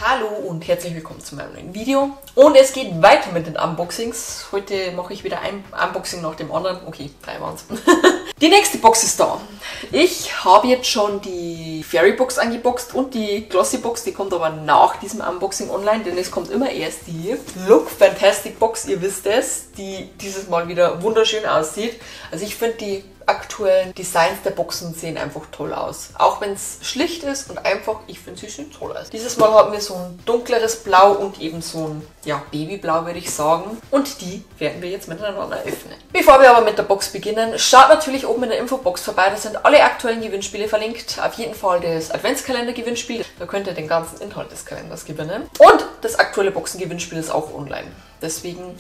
Hallo und herzlich willkommen zu meinem neuen Video. Und es geht weiter mit den Unboxings. Heute mache ich wieder ein Unboxing nach dem anderen. Okay, 3 waren es. Die nächste Box ist da. Ich habe jetzt schon die Fairy Box angeboxt und die Glossy Box. Die kommt aber nach diesem Unboxing online, denn es kommt immer erst die Look Fantastic Box. Ihr wisst es, die dieses Mal wieder wunderschön aussieht. Also ich finde die aktuellen Designs der Boxen sehen einfach toll aus. Auch wenn es schlicht ist und einfach, ich finde sie sehen toll aus. Dieses Mal haben wir so ein dunkleres Blau und eben so ein, ja, Babyblau würde ich sagen. Und die werden wir jetzt miteinander öffnen. Bevor wir aber mit der Box beginnen, schaut natürlich oben in der Infobox vorbei. Da sind alle aktuellen Gewinnspiele verlinkt. Auf jeden Fall das Adventskalender-Gewinnspiel. Da könnt ihr den ganzen Inhalt des Kalenders gewinnen. Und das aktuelle Boxengewinnspiel ist auch online. Deswegen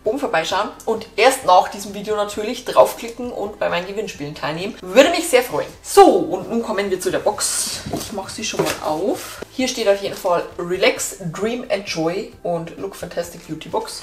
oben vorbeischauen und erst nach diesem Video natürlich draufklicken und bei meinen Gewinnspielen teilnehmen. Würde mich sehr freuen. So, und nun kommen wir zu der Box. Ich mache sie schon mal auf. Hier steht auf jeden Fall Relax, Dream, Enjoy und Look Fantastic Beauty Box.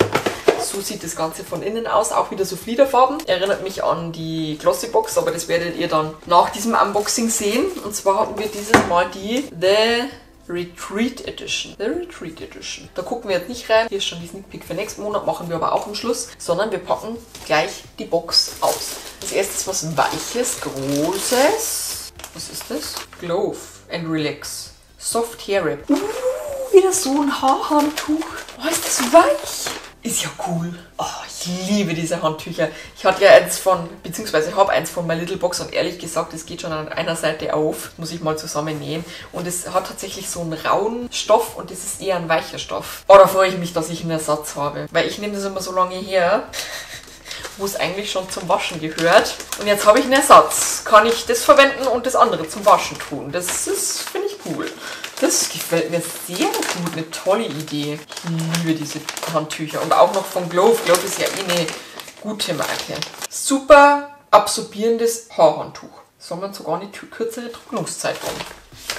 So sieht das Ganze von innen aus. Auch wieder so Fliederfarben. Erinnert mich an die Glossy Box, aber das werdet ihr dann nach diesem Unboxing sehen. Und zwar hatten wir dieses Mal die The Retreat Edition. The Retreat Edition. Da gucken wir jetzt nicht rein. Hier ist schon die Sneak Peek für nächsten Monat, machen wir aber auch am Schluss. Sondern wir packen gleich die Box aus. Als erstes was Weiches, Großes. Was ist das? Glove and Relax. Soft Hair Wrap. Wieder so ein Haarhandtuch. Oh, ist das weich. Ist ja cool. Oh, ich liebe diese Handtücher. Ich hatte ja eins von, beziehungsweise habe eins von My Little Box und ehrlich gesagt, es geht schon an einer Seite auf. Muss ich mal zusammennähen. Und es hat tatsächlich so einen rauen Stoff und das ist eher ein weicher Stoff. Oh, da freue ich mich, dass ich einen Ersatz habe. Weil ich nehme das immer so lange her, wo es eigentlich schon zum Waschen gehört. Und jetzt habe ich einen Ersatz. Kann ich das verwenden und das andere zum Waschen tun. Das ist, finde ich, cool. Das gefällt mir sehr gut, eine tolle Idee. Ich liebe diese Handtücher und auch noch von Glove. Glove ist ja eh eine gute Marke. Super absorbierendes Haarhandtuch. Sondern sogar eine kürzere Trocknungszeit haben.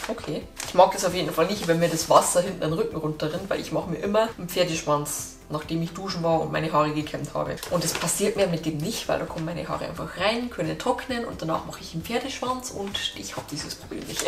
Okay. Ich mag das auf jeden Fall nicht, wenn mir das Wasser hinten den Rücken runterrinnt, weil ich mache mir immer einen Pferdeschwanz, nachdem ich duschen war und meine Haare gekämmt habe. Und das passiert mir mit dem nicht, weil da kommen meine Haare einfach rein, können trocknen und danach mache ich einen Pferdeschwanz und ich habe dieses Problem nicht.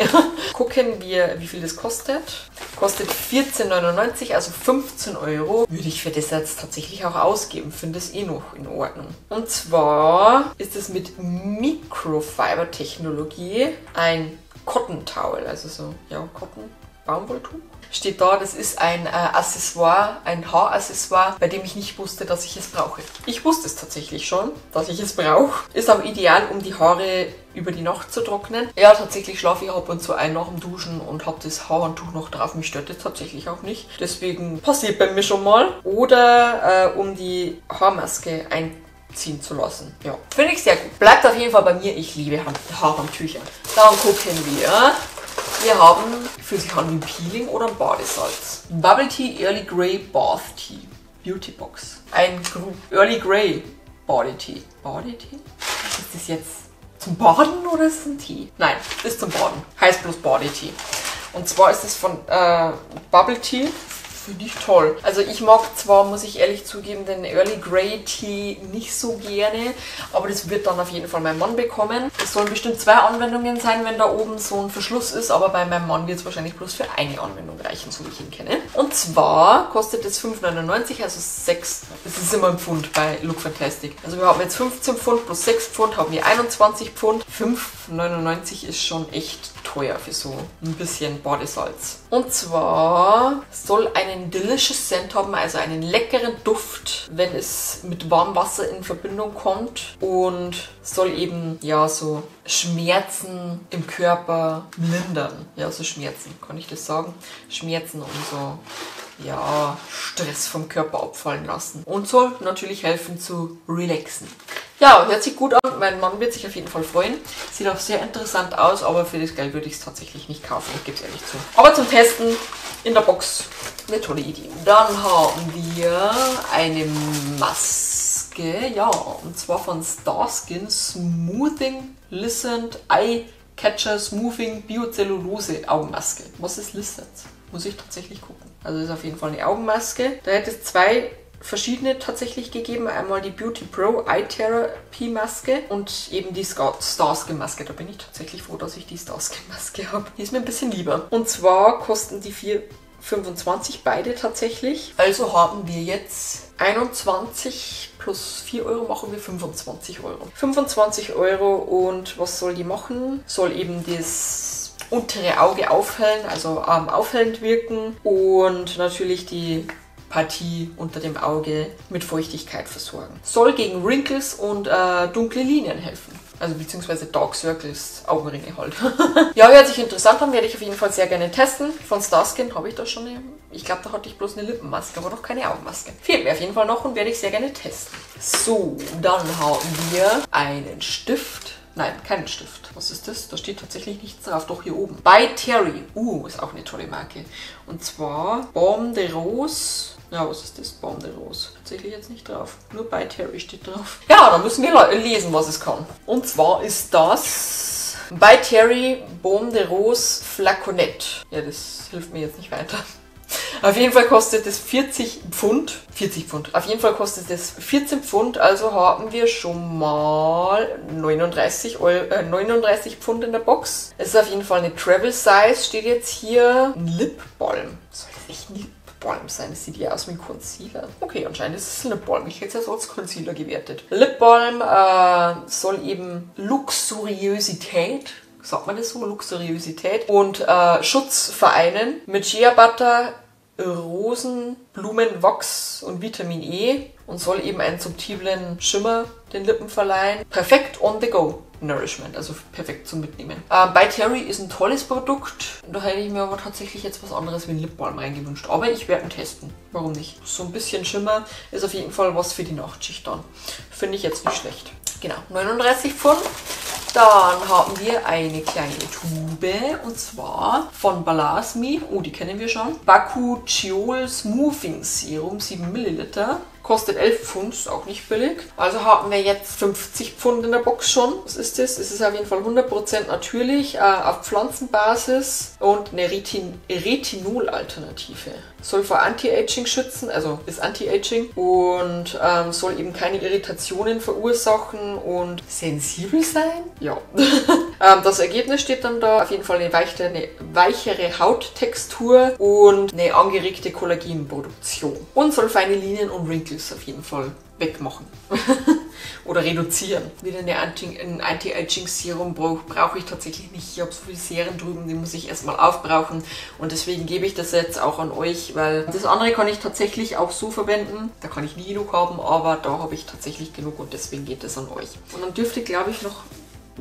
Gucken wir, wie viel das kostet. Kostet 14,99 €, also 15 €. Würde ich für das jetzt tatsächlich auch ausgeben. Finde es eh noch in Ordnung. Und zwar ist es mit Microfiber-Technologie ein Cotton Towel, also so, ja, Cotton, Baumwolltuch. Steht da, das ist ein Accessoire, ein Haaraccessoire, bei dem ich nicht wusste, dass ich es brauche. Ich wusste es tatsächlich schon, dass ich es brauche. Ist auch ideal, um die Haare über die Nacht zu trocknen. Ja, tatsächlich schlafe ich ab und zu ein nach dem Duschen und habe das Haarhandtuch noch drauf. Mich stört das tatsächlich auch nicht. Deswegen passiert bei mir schon mal. Oder um die Haarmaske einziehen zu lassen. Ja, finde ich sehr gut. Bleibt auf jeden Fall bei mir. Ich liebe Haarhandtücher. Dann gucken wir. Wir haben, fühlt sich an wie Peeling oder ein Badesalz. Bubble Tea Early Grey Bath Tea Beauty Box. Ein Early Grey Body Tea. Body Tea? Ist das jetzt zum Baden oder ist es ein Tee? Nein, ist zum Baden. Heißt bloß Body Tea. Und zwar ist es von Bubble Tea. Finde ich toll. Also ich mag zwar, muss ich ehrlich zugeben, den Early Grey Tea nicht so gerne, aber das wird dann auf jeden Fall mein Mann bekommen. Es sollen bestimmt 2 Anwendungen sein, wenn da oben so ein Verschluss ist, aber bei meinem Mann wird es wahrscheinlich bloß für eine Anwendung reichen, so wie ich ihn kenne. Und zwar kostet es 5,99 €, also 6, das ist immer ein Pfund bei Look Fantastic. Also wir haben jetzt 15 Pfund plus 6 Pfund, haben wir 21 Pfund. 5,99 € ist schon echt teuer für so ein bisschen Badesalz. Und zwar soll einen Delicious Scent haben, also einen leckeren Duft, wenn es mit warmem Wasser in Verbindung kommt und soll eben, ja, so Schmerzen im Körper lindern. Ja, so Schmerzen, kann ich das sagen? Schmerzen und so, ja, Stress vom Körper abfallen lassen. Und soll natürlich helfen zu relaxen. Ja, hört sich gut an. Mein Mann wird sich auf jeden Fall freuen. Sieht auch sehr interessant aus, aber für das Geld würde ich es tatsächlich nicht kaufen. Ich gebe es ehrlich zu. Aber zum Testen in der Box eine tolle Idee. Dann haben wir eine Maske. Ja, und zwar von Starskin Smoothing Listened Eye Catcher Smoothing Biocellulose Augenmaske. Was ist Listened? Muss ich tatsächlich gucken. Also ist auf jeden Fall eine Augenmaske. Da hätte es 2 verschiedene tatsächlich gegeben. Einmal die Beauty Pro Eye Therapy Maske und eben die Starskin Maske. Da bin ich tatsächlich froh, dass ich die Starskin Maske habe. Die ist mir ein bisschen lieber. Und zwar kosten die 4 25 beide tatsächlich. Also haben wir jetzt 21 plus 4 Euro machen wir 25 Euro. 25 Euro und was soll die machen? Soll eben das untere Auge aufhellen, also aufhellend wirken und natürlich die Partie unter dem Auge mit Feuchtigkeit versorgen. Soll gegen Wrinkles und dunkle Linien helfen. Also beziehungsweise Dark Circles, Augenringe halt. Ja, hört sich interessant an, werde ich auf jeden Fall sehr gerne testen. Von Starskin habe ich da schon eine, ich glaube, da hatte ich bloß eine Lippenmaske, aber noch keine Augenmaske. Fehlt mir auf jeden Fall noch und werde ich sehr gerne testen. So, dann haben wir einen Stift. Nein, keinen Stift. Was ist das? Da steht tatsächlich nichts drauf, doch hier oben. By Terry. Ist auch eine tolle Marke. Und zwar Baume de Rose. Ja, was ist das? Baume de Rose. Tatsächlich jetzt nicht drauf. Nur By Terry steht drauf. Ja, da müssen wir lesen, was es kann. Und zwar ist das By Terry Baume de Rose Flaconnette. Ja, das hilft mir jetzt nicht weiter. Auf jeden Fall kostet es 40 Pfund. 40 Pfund. Auf jeden Fall kostet es 14 Pfund. Also haben wir schon mal 39 Pfund in der Box. Es ist auf jeden Fall eine Travel Size. Steht jetzt hier ein Lip Balm. Soll das echt ein Lip Balm sein? Das sieht ja aus wie ein Concealer. Okay, anscheinend ist es ein Lip Balm. Ich hätte es ja so als Concealer gewertet. Lip Balm soll eben Luxuriosität, sagt man das so? Luxuriosität und Schutz vereinen mit Shea Butter, Rosenblumenwachs und Vitamin E und soll eben einen subtilen Schimmer den Lippen verleihen. Perfekt on the go Nourishment, also perfekt zum Mitnehmen. By Terry ist ein tolles Produkt. Da hätte ich mir aber tatsächlich jetzt was anderes wie ein Lip Balm reingewünscht. Aber ich werde ihn testen. Warum nicht? So ein bisschen Schimmer ist auf jeden Fall was für die Nachtschicht dann. Finde ich jetzt nicht schlecht. Genau, 39 Pfund. Dann haben wir eine kleine Tube und zwar von Balasmi. Oh, die kennen wir schon. Bakuchiol Smoothing Serum 7 Milliliter. Kostet 11 Pfund, ist auch nicht billig. Also haben wir jetzt 50 Pfund in der Box schon. Was ist das? Es ist auf jeden Fall 100% natürlich, auf Pflanzenbasis und eine Retinol-Alternative. Soll vor Anti-Aging schützen, also ist Anti-Aging und soll eben keine Irritationen verursachen und sensibel sein. Ja. Das Ergebnis steht dann da. Auf jeden Fall eine weichere Hauttextur und eine angeregte Kollagenproduktion. Und soll feine Linien und Wrinkles auf jeden Fall wegmachen. Oder reduzieren. Wieder ein Anti-Aging-Serum brauche ich tatsächlich nicht. Ich habe so viele Serien drüben, die muss ich erstmal aufbrauchen. Und deswegen gebe ich das jetzt auch an euch, weil das andere kann ich tatsächlich auch so verwenden. Da kann ich nie genug haben, aber da habe ich tatsächlich genug und deswegen geht das an euch. Und dann dürfte, glaube ich, noch...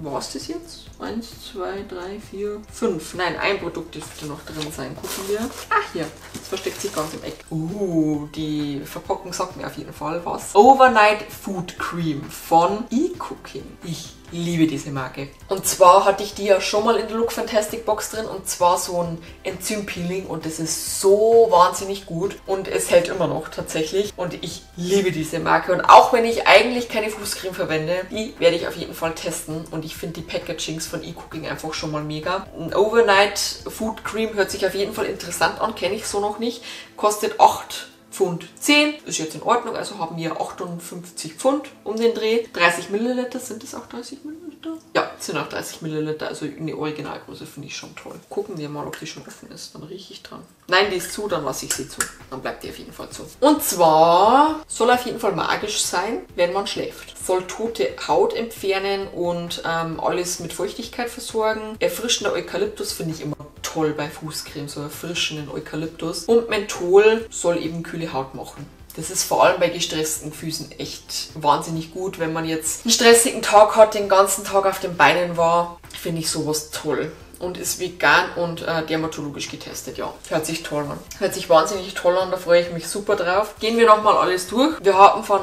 War es das jetzt? 1, 2, 3, 4, 5. Nein, ein Produkt dürfte noch drin sein. Gucken wir. Ah, hier. Das versteckt sich ganz im Eck. Die Verpackung sagt mir auf jeden Fall was. Overnight Food Cream von eCooking. Ich liebe diese Marke. Und zwar hatte ich die ja schon mal in der Look Fantastic Box drin und zwar so ein Enzympeeling und das ist so wahnsinnig gut und es hält immer noch tatsächlich und ich liebe diese Marke und auch wenn ich eigentlich keine Fußcreme verwende, die werde ich auf jeden Fall testen und ich finde die Packagings von eCooking einfach schon mal mega. Ein Overnight Food Cream hört sich auf jeden Fall interessant an, kenne ich so noch nicht, kostet 8 Pfund 10, ist jetzt in Ordnung, also haben wir 58 Pfund um den Dreh. 30 Milliliter, sind es auch 30 Milliliter? Ja, sind auch 30 Milliliter, also eine Originalgröße finde ich schon toll. Gucken wir mal, ob die schon offen ist, dann rieche ich dran. Nein, die ist zu, dann lasse ich sie zu. Dann bleibt die auf jeden Fall zu. Und zwar soll auf jeden Fall magisch sein, wenn man schläft. Soll tote Haut entfernen und alles mit Feuchtigkeit versorgen. Erfrischender Eukalyptus finde ich immer toll bei Fußcreme, so erfrischenden Eukalyptus. Und Menthol soll eben kühle Haut machen. Das ist vor allem bei gestressten Füßen echt wahnsinnig gut. Wenn man jetzt einen stressigen Tag hat, den ganzen Tag auf den Beinen war, finde ich sowas toll. Und ist vegan und dermatologisch getestet, ja. Hört sich toll an. Hört sich wahnsinnig toll an, da freue ich mich super drauf. Gehen wir nochmal alles durch. Wir haben von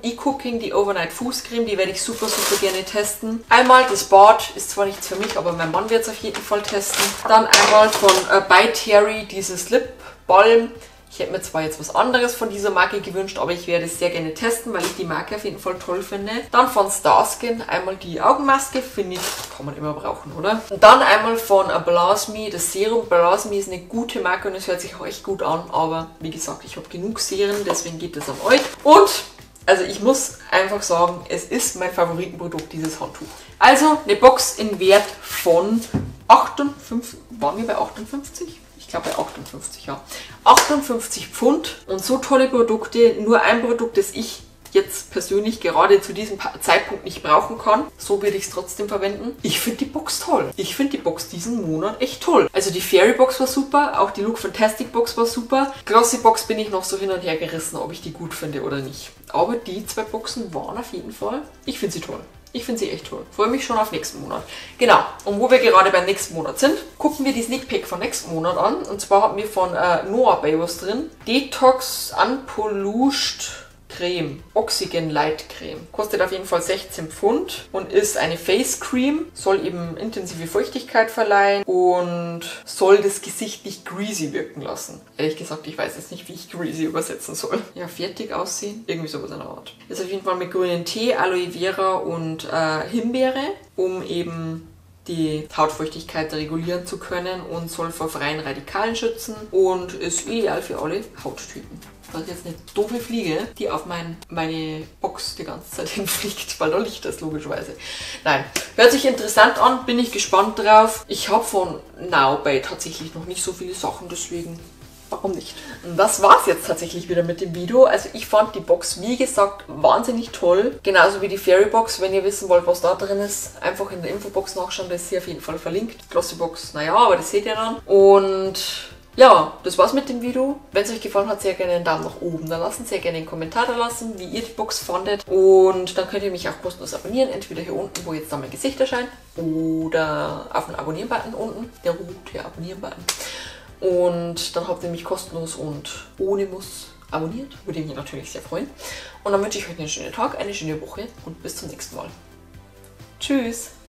eCooking die Overnight Fußcreme, die werde ich super, super gerne testen. Einmal das Bad, ist zwar nichts für mich, aber mein Mann wird es auf jeden Fall testen. Dann einmal von By Terry dieses Lip Balm. Ich hätte mir zwar jetzt was anderes von dieser Marke gewünscht, aber ich werde es sehr gerne testen, weil ich die Marke auf jeden Fall toll finde. Dann von Starskin einmal die Augenmaske, finde ich, kann man immer brauchen, oder? Und dann einmal von Balasmi das Serum. Balasmi ist eine gute Marke und es hört sich auch echt gut an, aber wie gesagt, ich habe genug Serien, deswegen geht es an euch. Und also ich muss einfach sagen, es ist mein Favoritenprodukt, dieses Handtuch. Also eine Box in Wert von 58, waren wir bei 58? Ich glaube bei 58, ja. 58 Pfund und so tolle Produkte. Nur ein Produkt, das ich jetzt persönlich gerade zu diesem Zeitpunkt nicht brauchen kann. So würde ich es trotzdem verwenden. Ich finde die Box toll. Ich finde die Box diesen Monat echt toll. Also die Fairy Box war super, auch die Look Fantastic Box war super. Glossy Box bin ich noch so hin und her gerissen, ob ich die gut finde oder nicht. Aber die zwei Boxen waren auf jeden Fall, ich finde sie toll. Ich finde sie echt toll. Freue mich schon auf nächsten Monat. Genau. Und wo wir gerade beim nächsten Monat sind, gucken wir die Sneak Peek von nächsten Monat an. Und zwar haben wir von Noah Bay was drin. Detox Unpolluted Creme, Oxygen Light Creme. Kostet auf jeden Fall 16 Pfund und ist eine Face Cream, soll eben intensive Feuchtigkeit verleihen und soll das Gesicht nicht greasy wirken lassen. Ehrlich gesagt, ich weiß jetzt nicht, wie ich greasy übersetzen soll. Ja, fertig aussehen, irgendwie sowas in der Art. Ist auf jeden Fall mit grünen Tee, Aloe Vera und Himbeere, um eben die Hautfeuchtigkeit regulieren zu können und soll vor freien Radikalen schützen und ist ideal für alle Hauttypen. Das ist jetzt eine doofe Fliege, die auf meine Box die ganze Zeit hinfliegt, weil da Licht ist, logischerweise. Nein, hört sich interessant an, bin ich gespannt drauf. Ich habe von Now Bay tatsächlich noch nicht so viele Sachen, deswegen warum nicht? Und das war's jetzt tatsächlich wieder mit dem Video. Also ich fand die Box, wie gesagt, wahnsinnig toll. Genauso wie die Fairy Box. Wenn ihr wissen wollt, was da drin ist, einfach in der Infobox nachschauen, da ist sie auf jeden Fall verlinkt. Glossy Box, naja, aber das seht ihr dann. Und ja, das war's mit dem Video. Wenn es euch gefallen hat, sehr gerne einen Daumen nach oben da lassen. Sehr gerne einen Kommentar da lassen, wie ihr die Box fandet. Und dann könnt ihr mich auch kostenlos abonnieren. Entweder hier unten, wo jetzt dann mein Gesicht erscheint, oder auf den Abonnieren-Button unten. Der rote Abonnieren-Button. Und dann habt ihr mich kostenlos und ohne Muss abonniert. Würde mich natürlich sehr freuen. Und dann wünsche ich euch einen schönen Tag, eine schöne Woche und bis zum nächsten Mal. Tschüss!